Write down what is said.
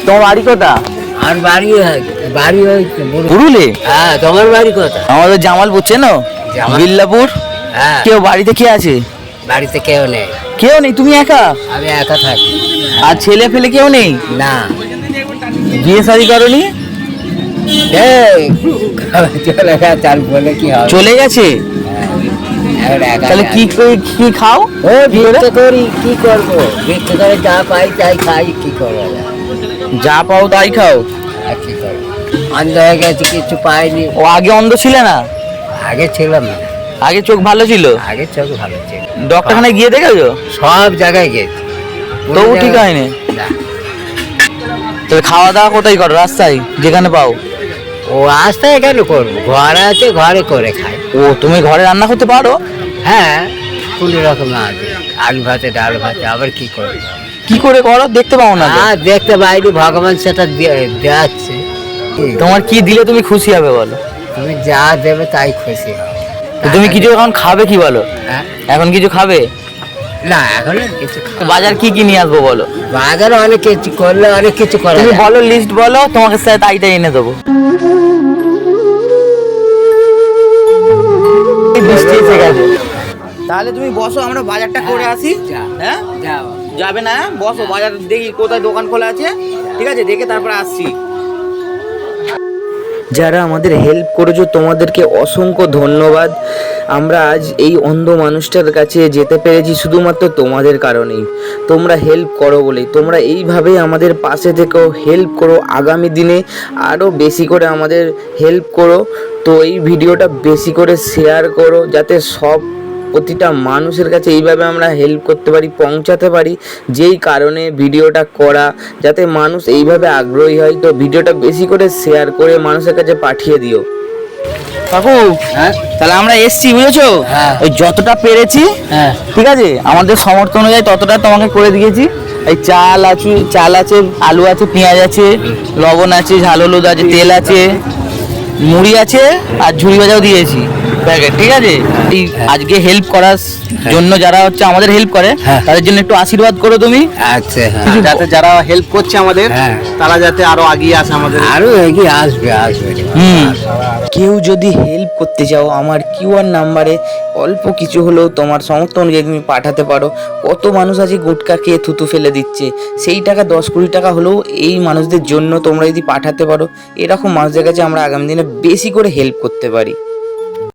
তোমার বাড়ি কোথা? আর বাড়ি বাড়ি পুরুলে? হ্যাঁ, তোমার বাড়ি কোথা? আমাদের জামালপুর, চেনো? বিল্লাপুর। হ্যাঁ। কেউ বাড়িতে কে আছে? বাড়িতে কেউ নেই। কেউ নেই? তুমি একা? আমি একা থাকি। আর ছেলে ফেলে কেউ নেই? না। বিয়ে শাদী করনি? চলে গেছে, আর বলে কি হবে? চলে গেছে? তাহলে কি কি খাও? ও ভিক্ষা করি, কি করবো? ভিক্ষা করে যা পাই তাই খাই, কি করবো? যা পাও তাই খাও? আর কি করবো? অন্ধ হয়ে গেছে, কিছু পাইনি। ও আগে অন্ধ ছিলে না? আগে ছিলাম না। আগে চোখ ভালো ছিল? আগে চোখ ভালো ছিল। ডক্টরখানায় গিয়ে দেখেছো? সব জায়গায় গেছি, তবু ঠিক হয়নি? না। তাহলে খাওয়া দাওয়া কোথায় করো? রাস্তায় যেখানে পাও? ও রাস্তায় কেন করবো? ঘর আছে, ঘরে করে খাই। ও তুমি ঘরে রান্না করতে পারো? হ্যাঁ, কোন রকম আছে, আলু ভাতে, ডাল ভাতে, আবার কি করবো? কি করে করো? দেখতে পাও না তো? দেখতে পাইনি, ভগবান সেটা দেখাচ্ছে। তোমার কি দিলে তুমি খুশি হবে বলো? তুমি যা দেবে তাই খুশি হবে। তো তুমি কিছু এখন খাবে কি বলো? হ্যাঁ? এখন কিছু খাবে? না, এখন আর কিছু বাজার কি কি নিয়ে আসবো বলো? বাজারে অনেক কিছু করলে অনেক কিছু করা তুমি যায়। বলো, লিস্ট বলো, তোমাকে সাথে তাইটাই এনে দেবো। বৃষ্টি এসে গেছে। তাহলে তুমি বসো, আমরা বাজারটা করে আসি। হ্যাঁ, যাও। যাবে না? বসো, বাজার দেখি কোথায় দোকান খোলা আছে, ঠিক আছে, দেখে তারপরে আসছি। যারা আমাদের হেল্প করেছো তোমাদেরকে অসংখ্য ধন্যবাদ। আমরা আজ এই অন্ধ মানুষটার কাছে যেতে পেরেছি শুধুমাত্র তোমাদের কারণেই। তোমরা হেল্প করো বলেই। তোমরা এইভাবেই আমাদের পাশে থেকেও হেল্প করো। আগামী দিনে আরও বেশি করে আমাদের হেল্প করো। তো এই ভিডিওটা বেশি করে শেয়ার করো, যাতে সব প্রতিটা মানুষের কাছে এইভাবে আমরা হেল্প করতে পারি, পৌঁছাতে পারি। যেই কারণে ভিডিওটা করা, যাতে মানুষ এইভাবে আগ্রহী হয়। তো ভিডিওটা বেশি করে শেয়ার করে মানুষের কাছে পাঠিয়ে দিও। কাকু, হ্যাঁ, তাহলে আমরা এসছি, বুঝেছো? হ্যাঁ। ওই যতটা পেরেছি, হ্যাঁ, ঠিক আছে, আমাদের সমর্থ অনুযায়ী ততটা তোমাকে করে দিয়েছি। এই চাল আছে, আলু আছে, পেঁয়াজ আছে, লবণ আছে, ঝাল হলুদ আছে, তেল আছে, মুড়ি আছে, আর ঝুড়ি ভাজাও দিয়েছি প্যাকেট, ঠিক আছে। এই আজকে হেল্প করার জন্য যারা হচ্ছে আমাদের হেল্প করে, হ্যাঁ। তাদের জন্য একটু আশীর্বাদ করো তুমি। আচ্ছা, যাতে যারা হেল্প করছে আমাদের, হ্যাঁ, তারা যাতে আরো এগিয়ে আসে আমাদের। আরো এগিয়ে আসবে। কেউ যদি হেল্প করতে চাও, আমার কিউআর নাম্বারে অল্প কিছু হলেও তোমার সমর্থ অনুযায়ী তুমি পাঠাতে পারো। কত মানুষ আছে গুটকা খেয়ে থুতু ফেলে দিচ্ছে, সেই টাকা 10-20 টাকা হলেও এই মানুষদের জন্য তোমরা যদি পাঠাতে পারো, এরকম মানুষদের কাছে আমরা আগামী দিনে বেশি করে হেল্প করতে পারি।